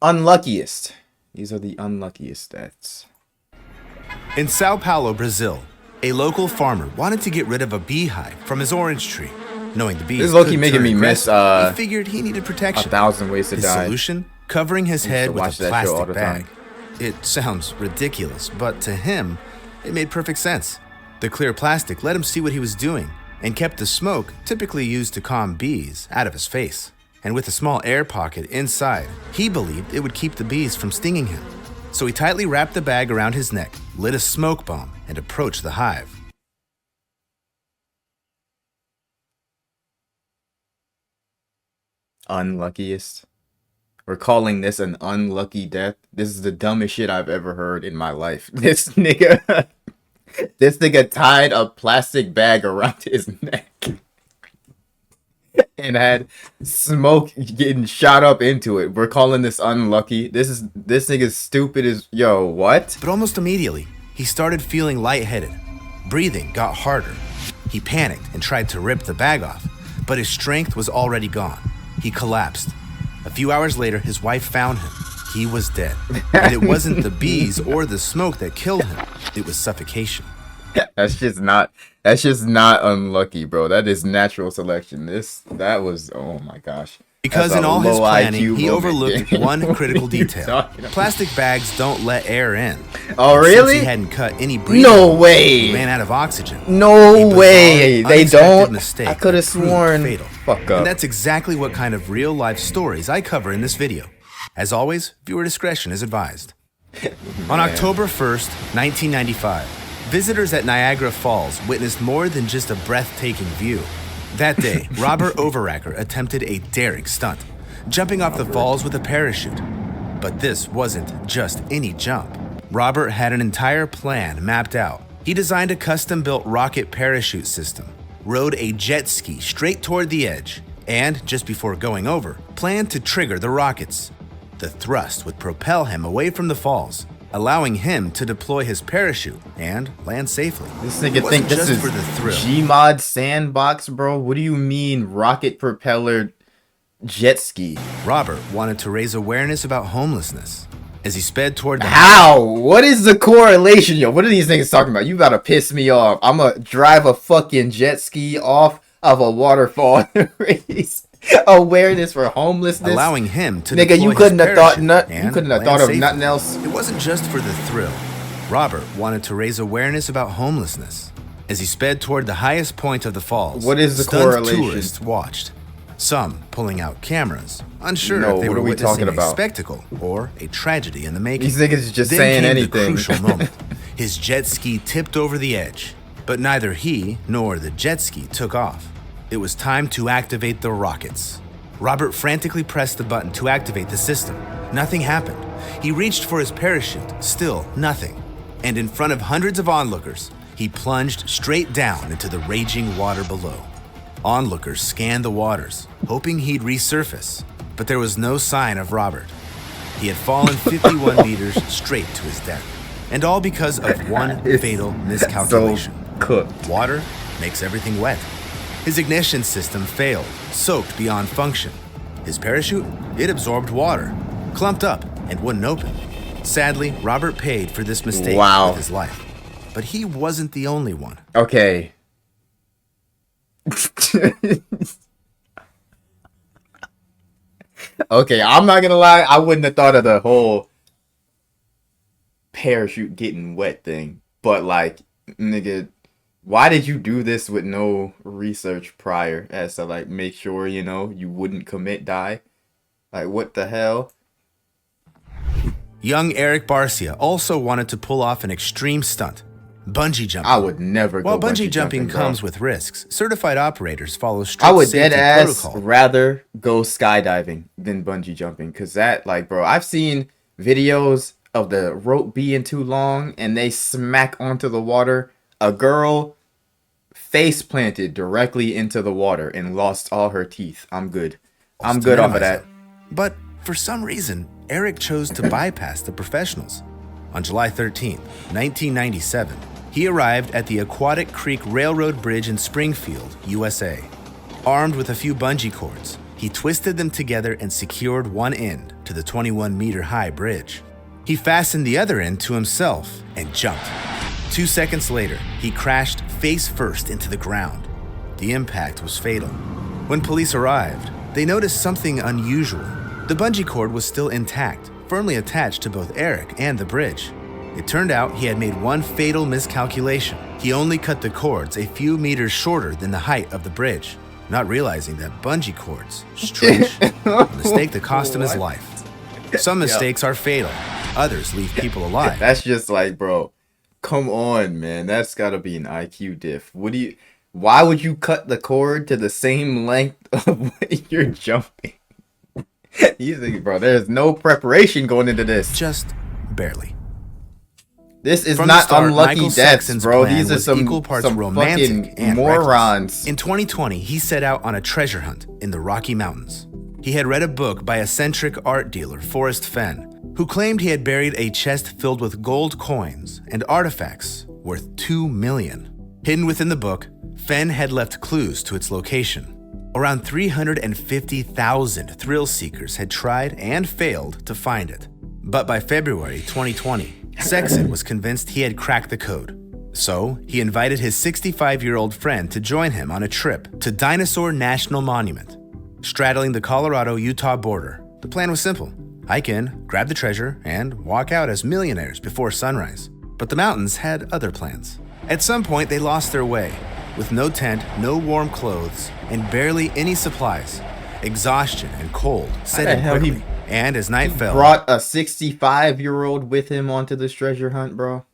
Unluckiest. These are the unluckiest deaths. In Sao Paulo, Brazil, a local farmer wanted to get rid of a beehive from his orange tree. Knowing the bees This is low-key could making turn me miss aggressive, he figured he needed protection. 1,000 Ways to His Die. solution? Covering his head with a watch that show all plastic the bag. time. It sounds ridiculous, but to him, it made perfect sense. The clear plastic let him see what he was doing and kept the smoke, typically used to calm bees, out of his face. And with a small air pocket inside, he believed it would keep the bees from stinging him. So he tightly wrapped the bag around his neck, lit a smoke bomb, and approached the hive. Unluckiest. We're calling this an unlucky death. This is the dumbest shit I've ever heard in my life. This nigga tied a plastic bag around his neck and had smoke getting shot up into it. We're calling this unlucky. This nigga's stupid as yo, what? But almost immediately, he started feeling lightheaded. Breathing got harder. He panicked and tried to rip the bag off, but his strength was already gone. He collapsed. A few hours later, his wife found him. He was dead. And it wasn't the bees or the smoke that killed him. It was suffocation. That's just not unlucky, bro. That is natural selection. That was, oh my gosh. Because That's in a all his low planning, IQ he moment. overlooked one critical What are you detail. talking about? Plastic bags don't let air in. Oh, Since really? he hadn't cut any breathing, No he way. ran out of oxygen. No A bizarre, way. They unexpected don't. mistake I could have that proved sworn. fatal. Fuck up. And that's exactly what kind of real-life stories I cover in this video. As always, viewer discretion is advised. On October 1st, 1995, visitors at Niagara Falls witnessed more than just a breathtaking view. That day, Robert Overacker attempted a daring stunt, jumping off the falls with a parachute. But this wasn't just any jump. Robert had an entire plan mapped out. He designed a custom-built rocket parachute system, rode a jet ski straight toward the edge, and, just before going over, planned to trigger the rockets. The thrust would propel him away from the falls, allowing him to deploy his parachute and land safely. This It nigga wasn't think this just is for the thrill. Gmod sandbox, bro. What do you mean rocket propeller jet ski? Robert wanted to raise awareness about homelessness. As he sped toward the How? What is the correlation, yo? What are these niggas talking about? You about to piss me off. I'ma drive a fucking jet ski off of a waterfall and raise awareness for homelessness. allowing him to Nigga, deploy you his couldn't have thought parachute you and couldn't have land thought of safely. nothing else. It wasn't just for the thrill. Robert wanted to raise awareness about homelessness. As he sped toward the highest point of the falls, What is the stunned correlation? tourists watched. Some pulling out cameras, unsure No, if they what were are we witnessing talking a about? spectacle or a tragedy in the making. These niggas just Then saying came anything. The crucial moment. His jet ski tipped over the edge, but neither he nor the jet ski took off. It was time to activate the rockets. Robert frantically pressed the button to activate the system. Nothing happened. He reached for his parachute, still nothing. And in front of hundreds of onlookers, he plunged straight down into the raging water below. Onlookers scanned the waters, hoping he'd resurface, but there was no sign of Robert. He had fallen 51 meters straight to his death, and all because of one It's fatal miscalculation. So cooked. Water makes everything wet. His ignition system failed, soaked beyond function. His parachute, it absorbed water, clumped up, and wouldn't open. Sadly, Robert paid for this mistake Wow. with his life. But he wasn't the only one. Okay. Okay, I'm not gonna lie. I wouldn't have thought of the whole parachute getting wet thing. But like, nigga, why did you do this with no research prior as to like make sure you wouldn't die? Like, what the hell? Young Eric Barcia also wanted to pull off an extreme stunt, bungee jumping. I would never go While bungee jumping bro. comes with risks, certified operators follow strict I would safety dead ass protocol. rather go skydiving than bungee jumping, because that, like, bro, I've seen videos of the rope being too long and they smack onto the water. A girl face planted directly into the water and lost all her teeth. I'm good. I'm good off of that. But for some reason, Eric chose to bypass the professionals. On July 13th, 1997, he arrived at the Aquatic Creek Railroad Bridge in Springfield, USA. Armed with a few bungee cords, he twisted them together and secured one end to the 21-meter-high bridge. He fastened the other end to himself and jumped. 2 seconds later, he crashed face first into the ground. The impact was fatal. When police arrived, they noticed something unusual. The bungee cord was still intact, firmly attached to both Eric and the bridge. It turned out he had made one fatal miscalculation. He only cut the cords a few meters shorter than the height of the bridge, not realizing that bungee cords stretch, a mistake that cost him his life. Some mistakes are fatal, others leave people alive. That's just like, bro, come on, man. That's gotta be an IQ diff. Why would you cut the cord to the same length of when you're jumping? You think, bro, there's no preparation going into this. Just barely. This is From not the start, unlucky Michael deaths, Sexton's bro. plan These are was some equal parts some romantic fucking and morons. reckless. In 2020, he set out on a treasure hunt in the Rocky Mountains. He had read a book by eccentric art dealer Forrest Fenn, who claimed he had buried a chest filled with gold coins and artifacts worth $2 million. Hidden within the book, Fenn had left clues to its location. Around 350,000 thrill seekers had tried and failed to find it. But by February 2020, Sexton was convinced he had cracked the code. So he invited his 65-year-old friend to join him on a trip to Dinosaur National Monument. Straddling the Colorado-Utah border, the plan was simple. Hike in, grab the treasure, and walk out as millionaires before sunrise. But the mountains had other plans. At some point, they lost their way. With no tent, no warm clothes, and barely any supplies, exhaustion and cold set in quickly. And as night fell, Brought a 65-year-old with him onto this treasure hunt, bro.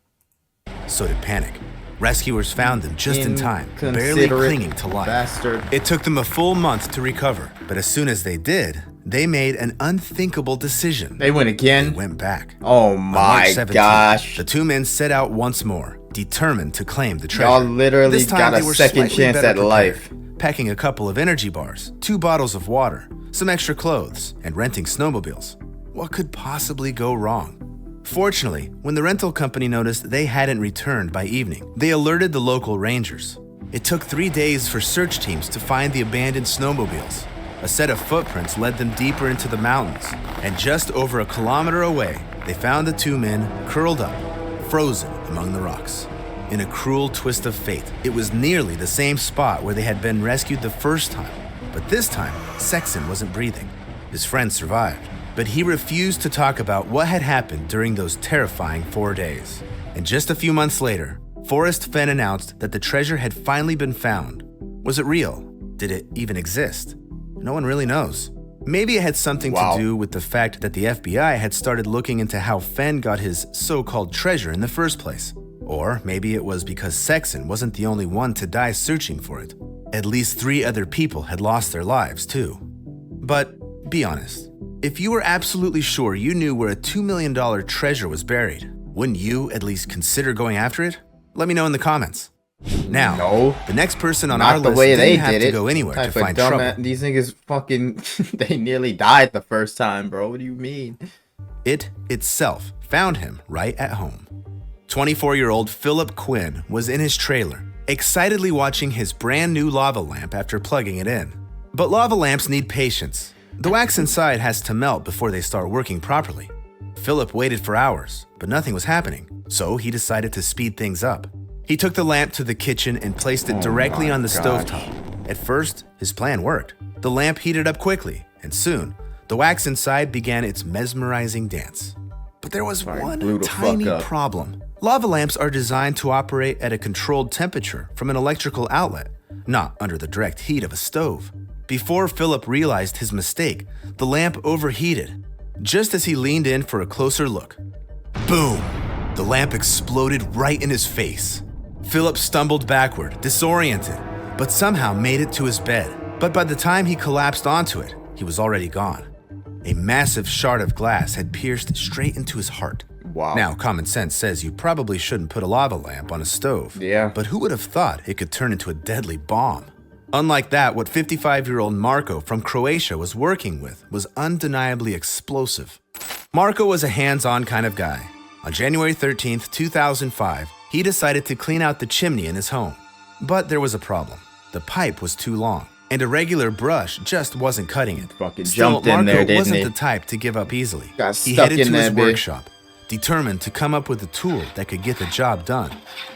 so did panic. Rescuers found them just in time, barely Inconsiderate clinging to life. bastard. It took them a full month to recover, but as soon as they did, they made an unthinkable decision. They went They again. went back. Oh On March my 17th, gosh. The two men set out once more, determined to claim the treasure. Y'all literally This time, got a they were second slightly chance better at prepared, life. packing a couple of energy bars, 2 bottles of water, some extra clothes, and renting snowmobiles. What could possibly go wrong? Fortunately, when the rental company noticed they hadn't returned by evening, they alerted the local rangers. It took 3 days for search teams to find the abandoned snowmobiles. A set of footprints led them deeper into the mountains, and just over a kilometer away, they found the two men curled up, frozen among the rocks. In a cruel twist of fate, it was nearly the same spot where they had been rescued the first time. But this time, Sexton wasn't breathing. His friend survived, but he refused to talk about what had happened during those terrifying 4 days. And just a few months later, Forrest Fenn announced that the treasure had finally been found. Was it real? Did it even exist? No one really knows. Maybe it had something to do with the fact that the FBI had started looking into how Fenn got his so-called treasure in the first place. Or maybe it was because Sexton wasn't the only one to die searching for it. At least 3 other people had lost their lives too. But be honest, if you were absolutely sure you knew where a $2 million treasure was buried, wouldn't you at least consider going after it? Let me know in the comments. Now, No. the next person on Not our the list way they didn't have did to it. go anywhere to Type of find dumb trouble. These niggas fucking they nearly died the first time, bro. What do you mean? It itself found him right at home. 24-year-old Philip Quinn was in his trailer, excitedly watching his brand new lava lamp after plugging it in. But lava lamps need patience. The wax inside has to melt before they start working properly. Philip waited for hours, but nothing was happening, so he decided to speed things up. He took the lamp to the kitchen and placed it directly my on the gosh. stovetop. At first, his plan worked. The lamp heated up quickly, and soon, the wax inside began its mesmerizing dance. But there was blew one the tiny fuck up. problem. Lava lamps are designed to operate at a controlled temperature from an electrical outlet, not under the direct heat of a stove. Before Philip realized his mistake, the lamp overheated. Just as he leaned in for a closer look, boom! The lamp exploded right in his face. Philip stumbled backward, disoriented, but somehow made it to his bed. But by the time he collapsed onto it, he was already gone. A massive shard of glass had pierced straight into his heart. Wow. Now, common sense says you probably shouldn't put a lava lamp on a stove. Yeah. But who would have thought it could turn into a deadly bomb? Unlike that, what 55-year-old Marko from Croatia was working with was undeniably explosive. Marko was a hands-on kind of guy. On January 13th, 2005, he decided to clean out the chimney in his home. But there was a problem. The pipe was too long. and a regular brush just wasn't cutting it. Fucking Still, jumped in Marco there, didn't wasn't he? the type to give up easily. Got He stuck headed in to his that bitch. workshop, determined to come up with a tool that could get the job done.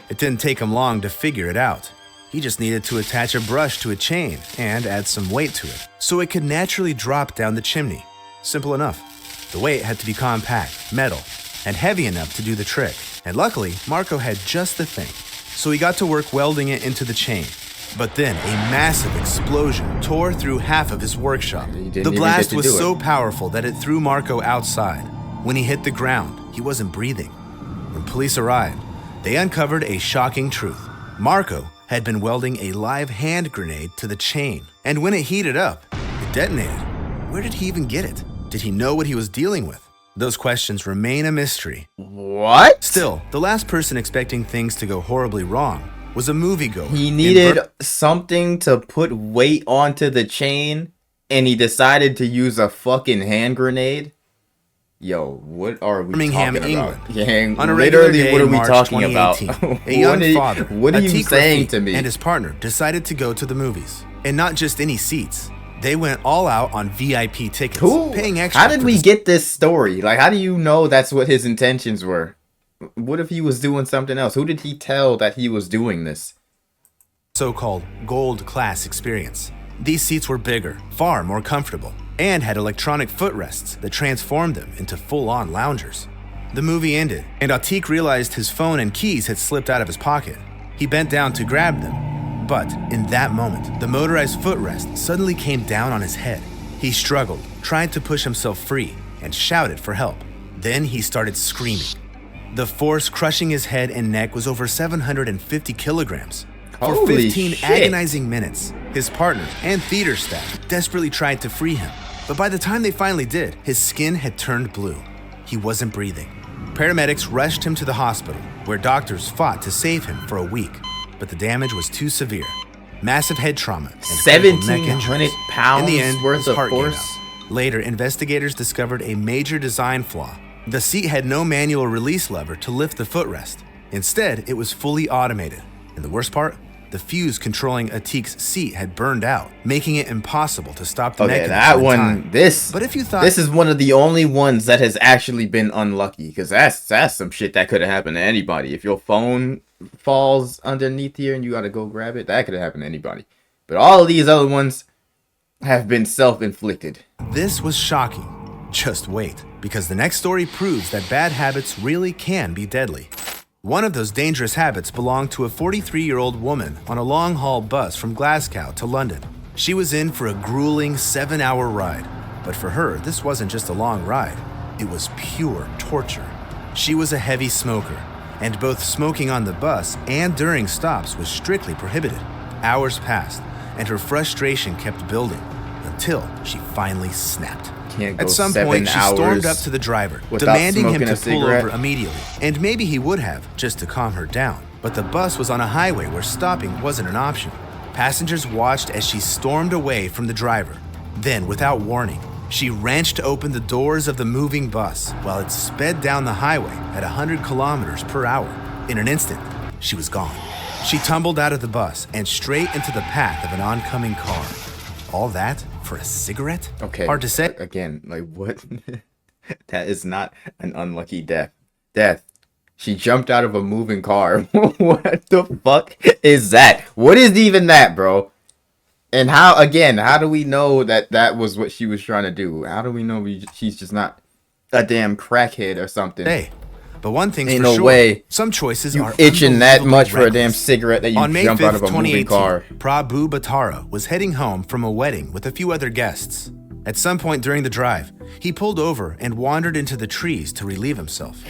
It didn't take him long to figure it out. He just needed to attach a brush to a chain and add some weight to it, so it could naturally drop down the chimney. Simple enough. The weight had to be compact, metal, and heavy enough to do the trick. And luckily, Marco had just the thing, so he got to work welding it into the chain. But then a massive explosion tore through half of his workshop. He didn't The even get blast to was do it. so powerful that it threw Marco outside. When he hit the ground, he wasn't breathing. When police arrived, they uncovered a shocking truth. Marco had been welding a live hand grenade to the chain, and when it heated up, it detonated. Where did he even get it? Did he know what he was dealing with? Those questions remain a mystery. What? Still, the last person expecting things to go horribly wrong was a moviegoer. He needed something to put weight onto the chain, and he decided to use a fucking hand grenade. Yo, what are we Birmingham, talking England. about? Yeah, On a regular literally, day what are in we March talking about? 2018, a young father, what are you Atiq saying Rafiq, to me? and his partner decided to go to the movies, and not just any seats. They went all out on VIP tickets, paying extra. How did for we the get this story? Like, how do you know that's what his intentions were? What if he was doing something else? Who did he tell that he was doing this? so-called gold class experience. These seats were bigger, far more comfortable, and had electronic footrests that transformed them into full-on loungers. The movie ended, and Atiq realized his phone and keys had slipped out of his pocket. He bent down to grab them, but in that moment, the motorized footrest suddenly came down on his head. He struggled, tried to push himself free, and shouted for help. Then he started screaming. The force crushing his head and neck was over 750 kilograms. For Holy 15 shit. agonizing minutes, his partners and theater staff desperately tried to free him. But by the time they finally did, his skin had turned blue. He wasn't breathing. Paramedics rushed him to the hospital, where doctors fought to save him for a week. But the damage was too severe. Massive head trauma and critical neck 1,700 injuries. pounds In the end, worth his of heart gave force? out. Later, investigators discovered a major design flaw. The seat had no manual release lever to lift the footrest. Instead, it was fully automated. And the worst part? The fuse controlling Atiq's seat had burned out, making it impossible to stop the Okay, mechanism that in one, time. this, But if you thought this is one of the only ones that has actually been unlucky, because that's some shit that could have happened to anybody. If your phone falls underneath here and you gotta go grab it, that could have happened to anybody. But all of these other ones have been self-inflicted. this was shocking, just wait, because the next story proves that bad habits really can be deadly. One of those dangerous habits belonged to a 43-year-old woman on a long-haul bus from Glasgow to London. She was in for a grueling 7-hour ride, but for her, this wasn't just a long ride. It was pure torture. She was a heavy smoker, and both smoking on the bus and during stops was strictly prohibited. Hours passed, and her frustration kept building until she finally snapped. Can't go At some 7 point, she stormed hours up to the driver, without demanding him smoking to a pull cigarette. over immediately. And maybe he would have, just to calm her down. But the bus was on a highway where stopping wasn't an option. Passengers watched as she stormed away from the driver. Then, without warning, she wrenched open the doors of the moving bus while it sped down the highway at 100 kilometers per hour. In an instant, she was gone. She tumbled out of the bus and straight into the path of an oncoming car. All that for a cigarette? Okay. Hard to say. Again, like what? That is not an unlucky death. Death. She jumped out of a moving car. What the fuck is that? What is even that, bro? And how do we know that that was what she was trying to do? How do we know she's just not a damn crackhead or something? Hey, but one thing's Ain't for no sure. way Some choices You are itching that unbelievably much for a damn reckless. cigarette that you On May jump 5th, out of a moving 2018, car. Prabhu Batara was heading home from a wedding with a few other guests. At some point during the drive, he pulled over and wandered into the trees to relieve himself.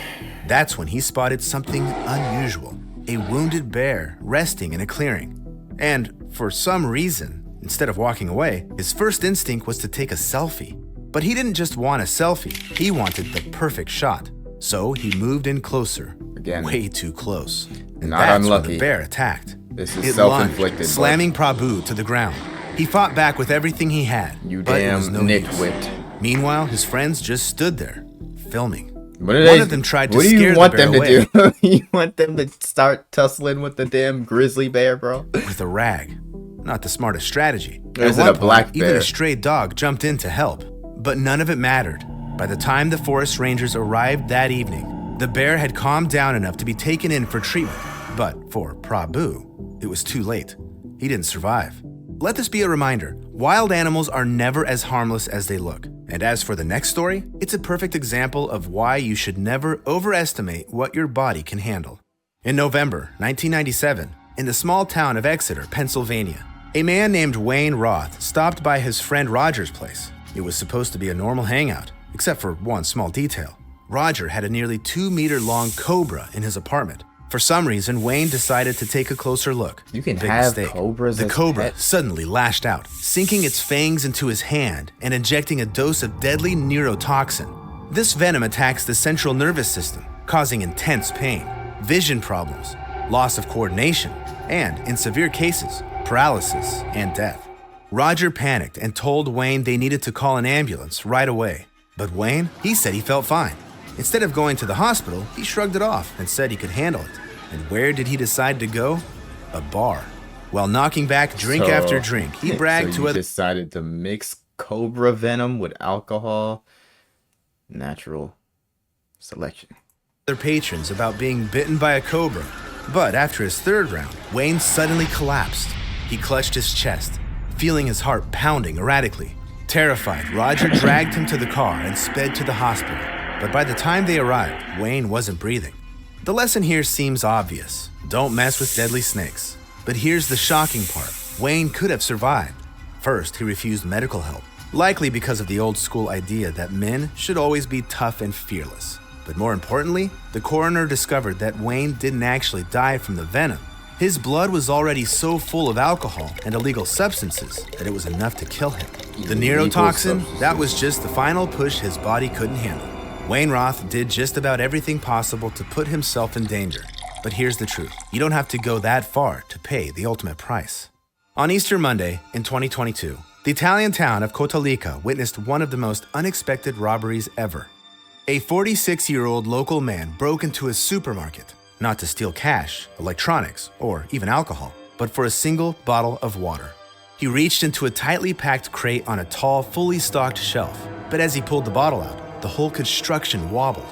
That's when he spotted something unusual, a wounded bear resting in a clearing. And for some reason, instead of walking away, his first instinct was to take a selfie. But he didn't just want a selfie, he wanted the perfect shot. So he moved in closer, Again. way too close. And Not that's when unlucky. the bear attacked. This is It self-inflicted, lunged, slamming Prabhu to the ground. He fought back with everything he had, You but it damn was no use. nitwit. Meanwhile, his friends just stood there, filming. What do One of them tried to what do scare you the want bear them away to do? You want them to start tussling with the damn grizzly bear, bro? with a rag. not the smartest strategy. Is At it a one black point, even bear? a stray dog jumped in to help. But none of it mattered. By the time the forest rangers arrived that evening, the bear had calmed down enough to be taken in for treatment. But for Prabhu, it was too late. He didn't survive. Let this be a reminder, wild animals are never as harmless as they look. And as for the next story, it's a perfect example of why you should never overestimate what your body can handle. In November 1997, in the small town of Exeter, Pennsylvania, a man named Wayne Roth stopped by his friend Roger's place. It was supposed to be a normal hangout, except for one small detail. Roger had a nearly 2-meter-long cobra in his apartment. For some reason, Wayne decided to take a closer look. You can Big have mistake. cobras The as cobra pets? suddenly lashed out, sinking its fangs into his hand and injecting a dose of deadly neurotoxin. This venom attacks the central nervous system, causing intense pain, vision problems, loss of coordination, and, in severe cases, paralysis and death. Roger panicked and told Wayne they needed to call an ambulance right away. But Wayne, he said he felt fine. Instead of going to the hospital, he shrugged it off and said he could handle it. And where did he decide to go? A bar. While knocking back drink So- after drink, he bragged so to you other decided to mix cobra venom with alcohol. Natural selection. patrons about being bitten by a cobra. But after his third round, Wayne suddenly collapsed. He clutched his chest, feeling his heart pounding erratically. Terrified, Roger dragged him to the car and sped to the hospital. But by the time they arrived, Wayne wasn't breathing. The lesson here seems obvious. Don't mess with deadly snakes. But here's the shocking part. Wayne could have survived. First, he refused medical help, likely because of the old school idea that men should always be tough and fearless. But more importantly, the coroner discovered that Wayne didn't actually die from the venom. His blood was already so full of alcohol and illegal substances that it was enough to kill him. The Illegal neurotoxin, substances. that was just the final push his body couldn't handle. Wayne Roth did just about everything possible to put himself in danger. But here's the truth. You don't have to go that far to pay the ultimate price. On Easter Monday in 2022, the Italian town of Cotalica witnessed one of the most unexpected robberies ever. A 46-year-old local man broke into a supermarket, not to steal cash, electronics, or even alcohol, but for a single bottle of water. He reached into a tightly packed crate on a tall, fully stocked shelf, but as he pulled the bottle out, the whole construction wobbled.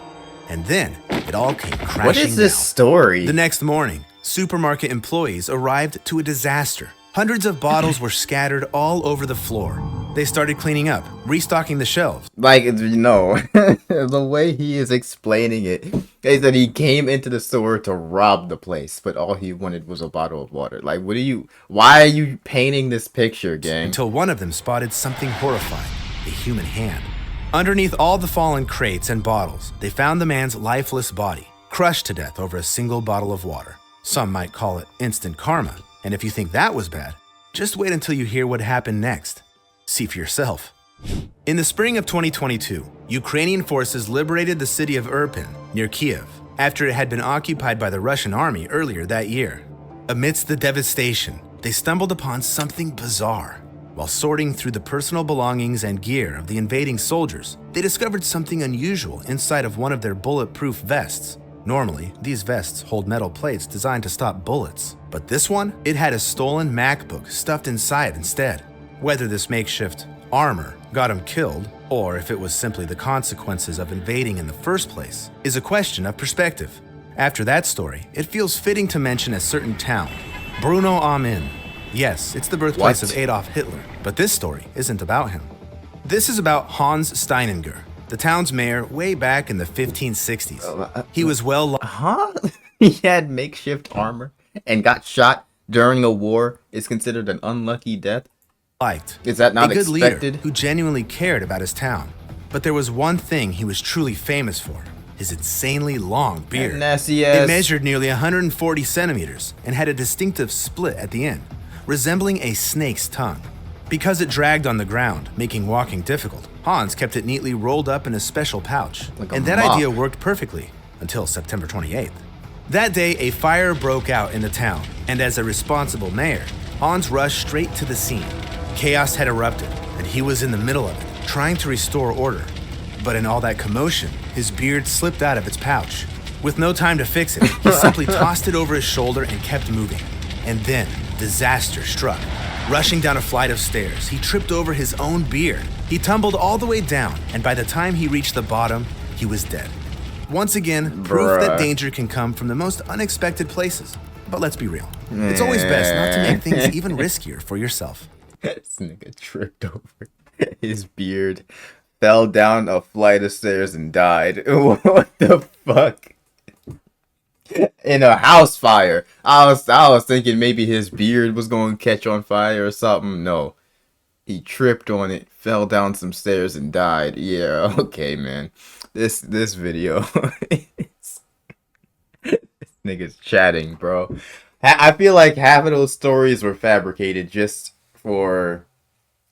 And then, it all came crashing What is this down. story? The next morning, supermarket employees arrived to a disaster. Hundreds of bottles were scattered all over the floor. They started cleaning up, restocking the shelves. Like, no, the way he is explaining it is that he came into the store to rob the place, but all he wanted was a bottle of water. Like, why are you painting this picture, gang? Until one of them spotted something horrifying, a human hand. Underneath all the fallen crates and bottles, they found the man's lifeless body, crushed to death over a single bottle of water. Some might call it instant karma, and if you think that was bad, just wait until you hear what happened next. See for yourself. In the spring of 2022, Ukrainian forces liberated the city of Irpin, near Kiev, after it had been occupied by the Russian army earlier that year. Amidst the devastation, they stumbled upon something bizarre. While sorting through the personal belongings and gear of the invading soldiers, they discovered something unusual inside of one of their bulletproof vests. Normally, these vests hold metal plates designed to stop bullets, but this one, it had a stolen MacBook stuffed inside instead. Whether this makeshift armor got him killed, or if it was simply the consequences of invading in the first place, is a question of perspective. After that story, it feels fitting to mention a certain town, Bruno am Inn. Yes, it's the birthplace What? of Adolf Hitler, but this story isn't about him. This is about Hans Steininger, the town's mayor way back in the 1560s. He was well Huh? He had makeshift armor and got shot during a war is considered an unlucky death? liked. Is that not a good expected? leader who genuinely cared about his town. But there was one thing he was truly famous for: his insanely long beard. That nasty It ass. measured nearly 140 centimeters and had a distinctive split at the end, resembling a snake's tongue. Because it dragged on the ground, making walking difficult, Hans kept it neatly rolled up in a special pouch. Like a And that mop. idea worked perfectly until September 28th. That day, a fire broke out in the town, and as a responsible mayor, Hans rushed straight to the scene. Chaos had erupted, and he was in the middle of it, trying to restore order. But in all that commotion, his beard slipped out of its pouch. With no time to fix it, he simply tossed it over his shoulder and kept moving. And then, disaster struck. Rushing down a flight of stairs, he tripped over his own beard. He tumbled all the way down, and by the time he reached the bottom, he was dead. Once again, proof that danger can come from the most unexpected places. But let's be real. It's always best not to make things even riskier for yourself. This nigga tripped over his beard, fell down a flight of stairs, and died. What the fuck? In a house fire. I was thinking maybe his beard was going to catch on fire or something. No. He tripped on it, fell down some stairs, and died. Yeah, okay, man. This video is... This nigga's chatting, bro. I feel like half of those stories were fabricated just for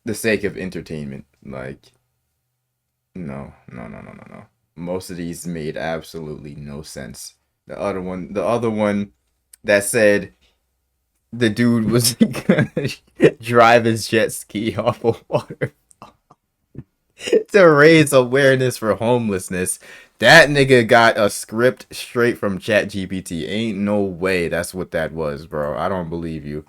the sake of entertainment. Like, no. Most of these made absolutely no sense. The other one that said the dude was gonna drive his jet ski off a waterfall to raise awareness for homelessness. That nigga got a script straight from ChatGPT. Ain't no way that's what that was, bro. I don't believe you.